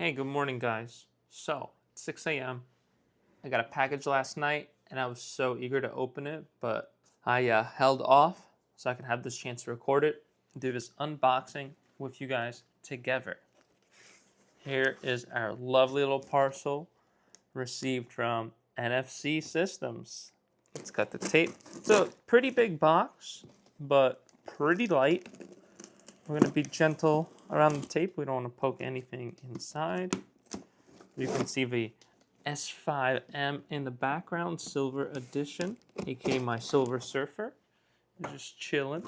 Hey, good morning, guys. So, it's 6 a.m. I got a package last night and I was so eager to open it, but I held off so I could have this chance to record it and do this unboxing with you guys together. Here is our lovely little parcel received from NFC Systems. It's got the tape. It's a pretty big box, but pretty light. We're going to be gentle around the tape. We don't want to poke anything inside. You can see the S5M in the background, Silver Edition, aka my Silver Surfer. Just chilling.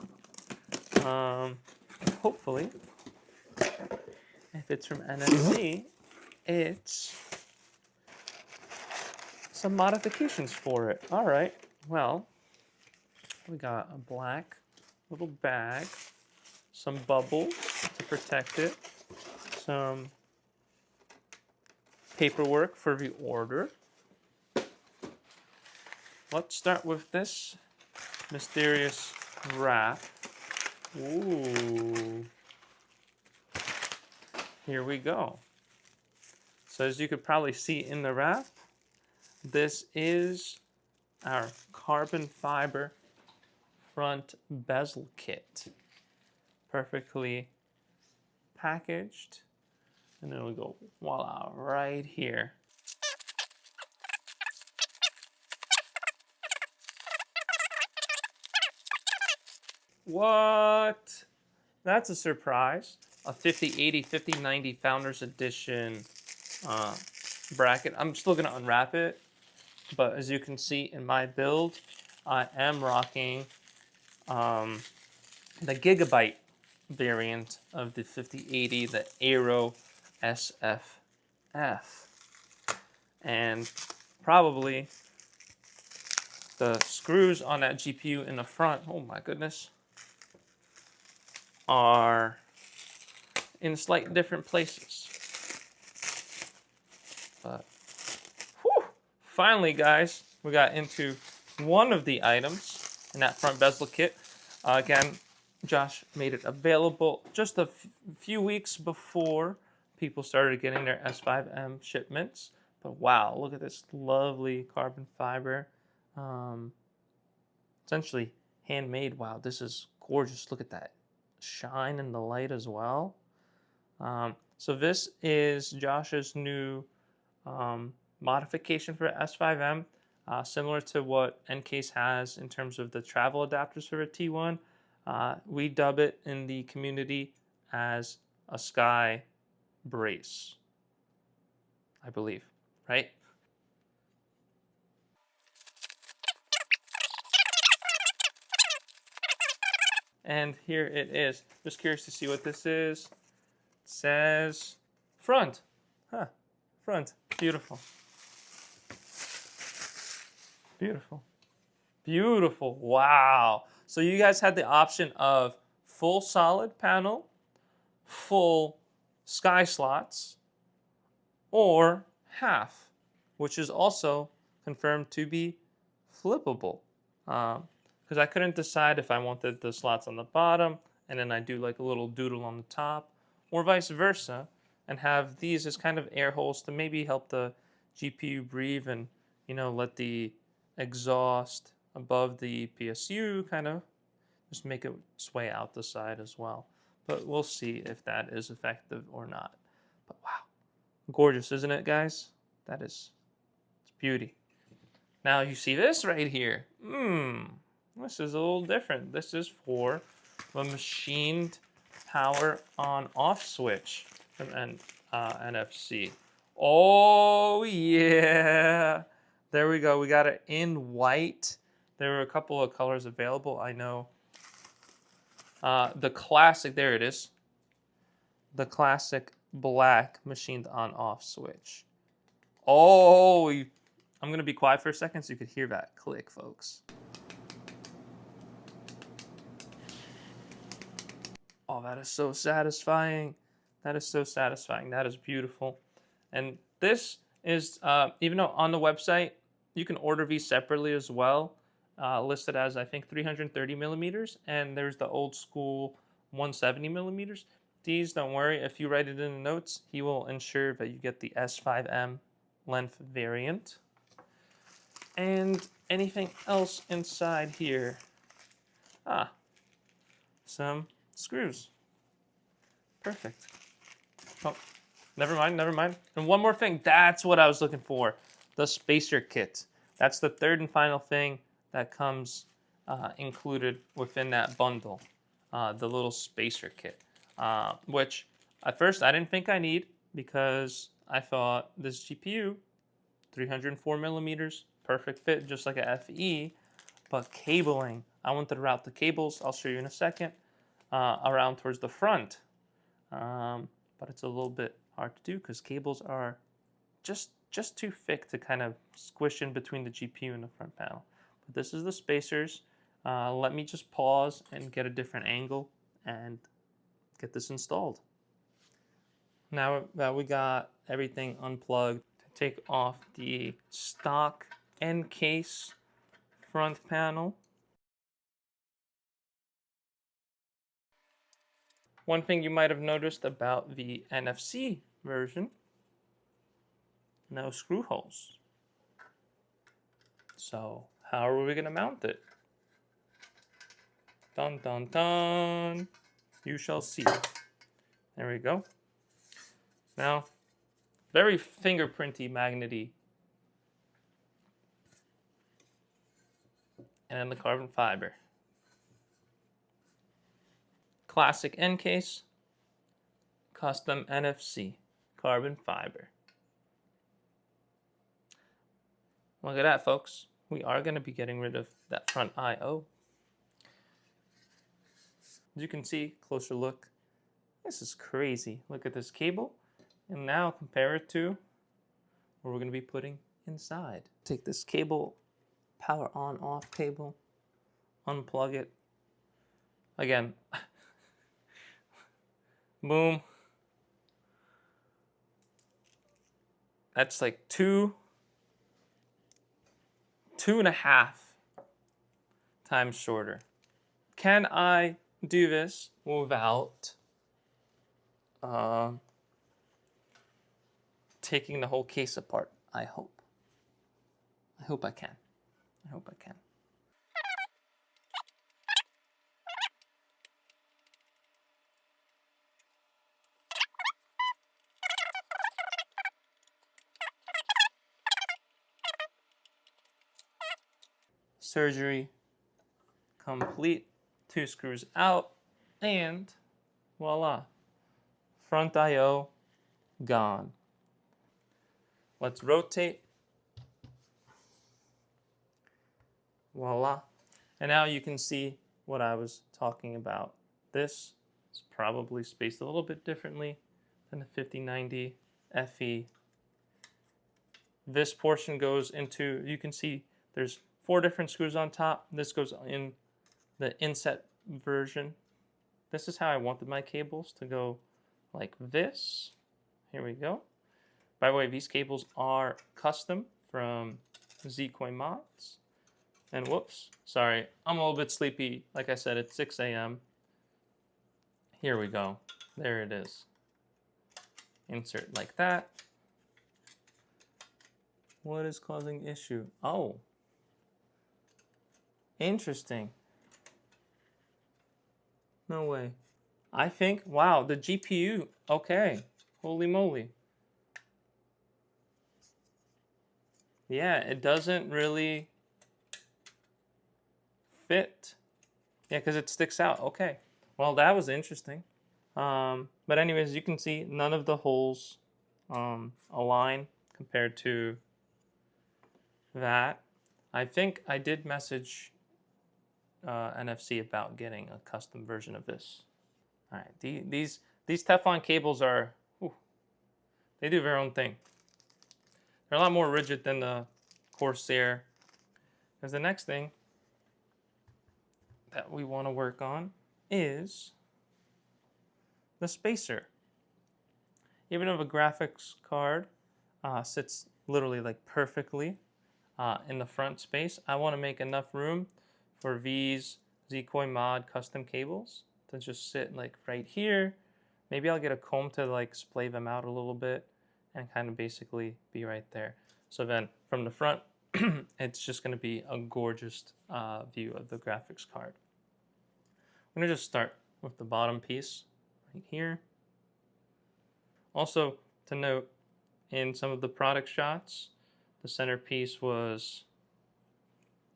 Hopefully, if it's from NFC, it's some modifications for it. All right. Well, we got a black little bag, some bubbles to protect it, some paperwork for the order. Let's start with this mysterious wrap. Ooh. Here we go. So as you could probably see in the wrap, this is our carbon fiber front bezel kit. Perfectly packaged. And then it'll go, voila, right here. What? That's a surprise. A 5080, 5090 Founders Edition bracket. I'm still gonna unwrap it, but as you can see in my build, I am rocking the Gigabyte variant of the 5080, the Aero SFF. And probably the screws on that GPU in the front, oh my goodness, are in slightly different places. But whew, finally, guys, we got into one of the items in that front bezel kit. Again, Josh made it available just a few weeks before people started getting their S5M shipments. But wow, look at this lovely carbon fiber. Essentially handmade. Wow, this is gorgeous. Look at that shine in the light as well. So this is Josh's new modification for S5M, similar to what NCASE has in terms of the travel adapters for a T1. We dub it in the community as a sky brace, I believe, right? And here it is. Just curious to see what this is. It says front. Huh. Front. Beautiful. Beautiful. Beautiful. Wow. So you guys had the option of full solid panel, full sky slots, or half, which is also confirmed to be flippable. Because I couldn't decide if I wanted the slots on the bottom and then I do like a little doodle on the top, or vice versa, and have these as kind of air holes to maybe help the GPU breathe and, you know, let the exhaust above the PSU kind of just make it sway out the side as well. But we'll see if that is effective or not. But wow, gorgeous, isn't it, guys? That is, it's beauty. Now you see this right here. This is a little different. This is for the machined power on off switch from NFC. Oh yeah, there we go. We got it in white. There were a couple of colors available. I know the classic, there it is. The classic black machined on off switch. Oh, I'm going to be quiet for a second so you could hear that click, folks. Oh, that is so satisfying. That is so satisfying. That is beautiful. And this is, even though on the website, you can order these separately as well, listed as, I think, 330 millimeters. And there's the old school 170 millimeters. these, don't worry. If you write it in the notes, he will ensure that you get the S5M length variant. And anything else inside here? Ah, some screws. Perfect. Oh, never mind, never mind. And one more thing, that's what I was looking for. The spacer kit. That's the third and final thing that comes included within that bundle. The little spacer kit. Which at first I didn't think I need, because I thought this GPU, 304 millimeters, perfect fit, just like a FE, but cabling. I wanted to route the cables, I'll show you in a second, around towards the front. But it's a little bit hard to do because cables are just too thick to kind of squish in between the GPU and the front panel. But this is the spacers. Let me just pause and get a different angle and get this installed. Now that we got everything unplugged, take off the stock NCASE front panel. One thing you might have noticed about the NFC version, no screw holes. So how are we gonna mount it? Dun dun dun. You shall see. There we go. Now, very fingerprinty, magnety. And then the carbon fiber. Classic NCASE, custom NFC, carbon fiber. Look at that, folks. We are going to be getting rid of that front I/O. As you can see, closer look. This is crazy. Look at this cable. And now compare it to what we're going to be putting inside. Take this cable, power on off cable, unplug it. Again, boom. That's like 2.5 times shorter. Can I do this without taking the whole case apart? I hope. I hope I can. I hope I can. Surgery complete. 2 screws out, and voila, front I/O gone. Let's rotate. Voila. And now you can see what I was talking about. This is probably spaced a little bit differently than the 5090 FE. This portion goes into, you can see there's 4 different screws on top. This goes in the inset version. This is how I wanted my cables to go, like this. Here we go. By the way, these cables are custom from Zcooi Mods. And whoops, sorry, I'm a little bit sleepy. Like I said, it's 6 a.m. Here we go. There it is. Insert like that. What is causing issue? Oh, interesting. No way. I think, wow, the GPU, okay. Holy moly. Yeah, it doesn't really fit. Yeah, because it sticks out. Okay. Well, that was interesting. But anyways, you can see none of the holes align compared to that. I think I did message NFC about getting a custom version of this. All right, these Teflon cables are, they do their own thing. They're a lot more rigid than the Corsair. Because the next thing that we want to work on is the spacer. Even if a graphics card sits literally like perfectly in the front space, I want to make enough room for these Zcooi Mod custom cables to just sit like right here, Maybe I'll get a comb to like splay them out a little bit and kind of basically be right there. So then from the front, it's just going to be a gorgeous view of the graphics card. I'm going to just start with the bottom piece right here. Also to note, in some of the product shots, the centerpiece was,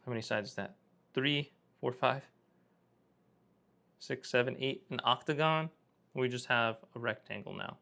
how many sides is that? 3, 4, 5, 6, 7, 8, an octagon. We just have a rectangle now.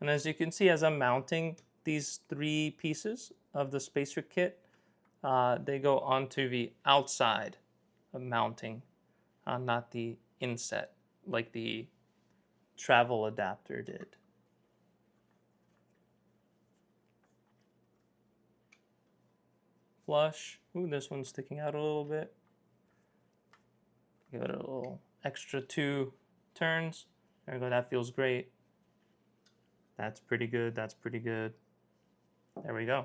And as you can see, as I'm mounting these 3 pieces of the spacer kit, they go onto the outside of mounting, not the inset, like the travel adapter did. Flush. Ooh, this one's sticking out a little bit. Give it a little extra 2 turns. There we go, that feels great. That's pretty good, that's pretty good. There we go.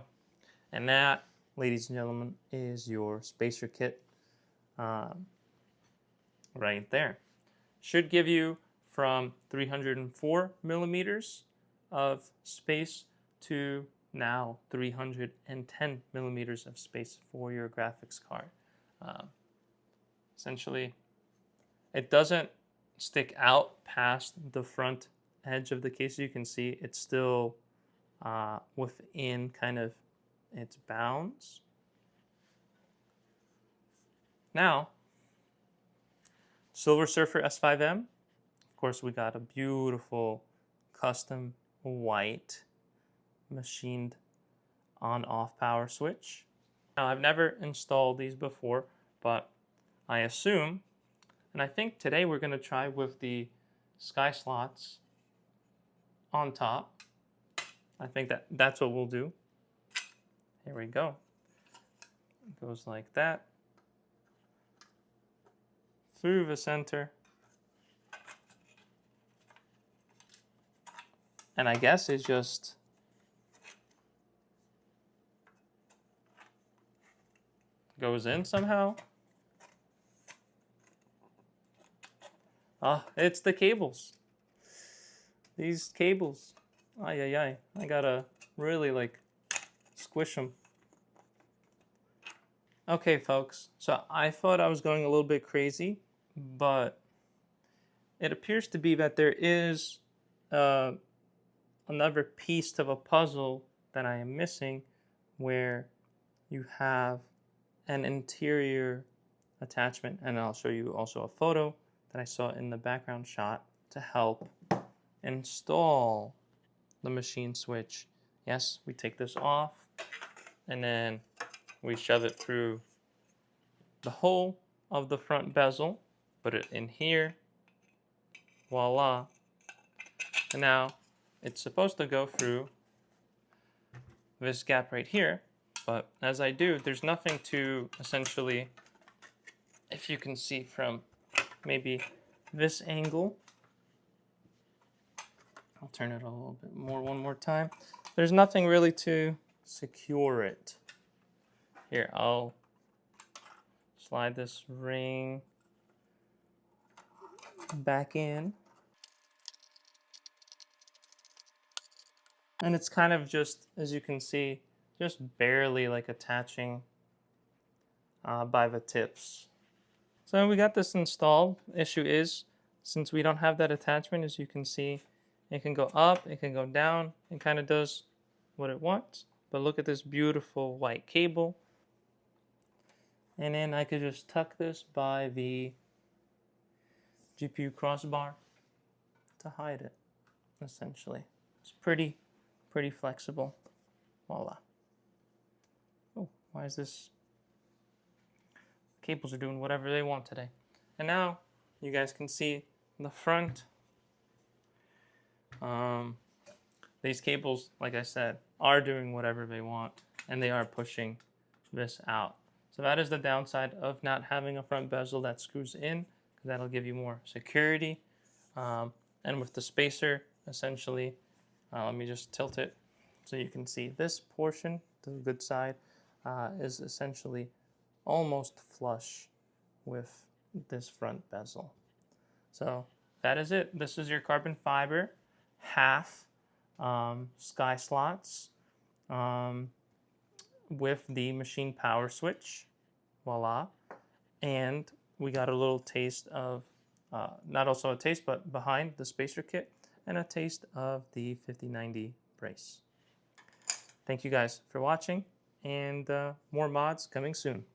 And that, ladies and gentlemen, is your spacer kit right there. Should give you from 304 millimeters of space to now 310 millimeters of space for your graphics card. Essentially, it doesn't stick out past the front edge of the case. You can see it's still within kind of its bounds. Now, Silver Surfer S5M. Of course, we got a beautiful custom white machined on-off power switch. Now, I've never installed these before, but I assume, and I think today we're going to try with the sky slots on top. I think that's what we'll do. Here we go. It goes like that. Through the center. And I guess it just goes in somehow. Ah, it's the cables. These cables. Ay, ay, ay. I gotta really like squish them. Okay, folks. So I thought I was going a little bit crazy, but it appears to be that there is another piece to the puzzle that I am missing, where you have an interior attachment, and I'll show you also a photo that I saw in the background shot to help install the machine switch. Yes, we take this off and then we shove it through the hole of the front bezel, put it in here, voila. And now it's supposed to go through this gap right here, but as I do, there's nothing to essentially, if you can see from maybe this angle, I'll turn it a little bit more one more time. There's nothing really to secure it. Here, I'll slide this ring back in. And it's kind of just, as you can see, just barely like attaching by the tips. So we got this installed. Issue is, since we don't have that attachment, as you can see, it can go up, it can go down, it kind of does what it wants. But look at this beautiful white cable. And then I could just tuck this by the GPU crossbar to hide it, essentially. It's pretty flexible. Voila. Oh, why is this? Cables are doing whatever they want today. And now you guys can see the front these cables, like I said, are doing whatever they want, and they are pushing this out. So that is the downside of not having a front bezel that screws in, because that'll give you more security. And with the spacer, essentially, let me just tilt it so you can see this portion, the good side, is essentially almost flush with this front bezel. So that is it. This is your carbon fiber half sky slots with the machine power switch. Voila. And we got a little taste of, not also a taste, but behind the spacer kit, and a taste of the 5090 brace. Thank you guys for watching, and more mods coming soon.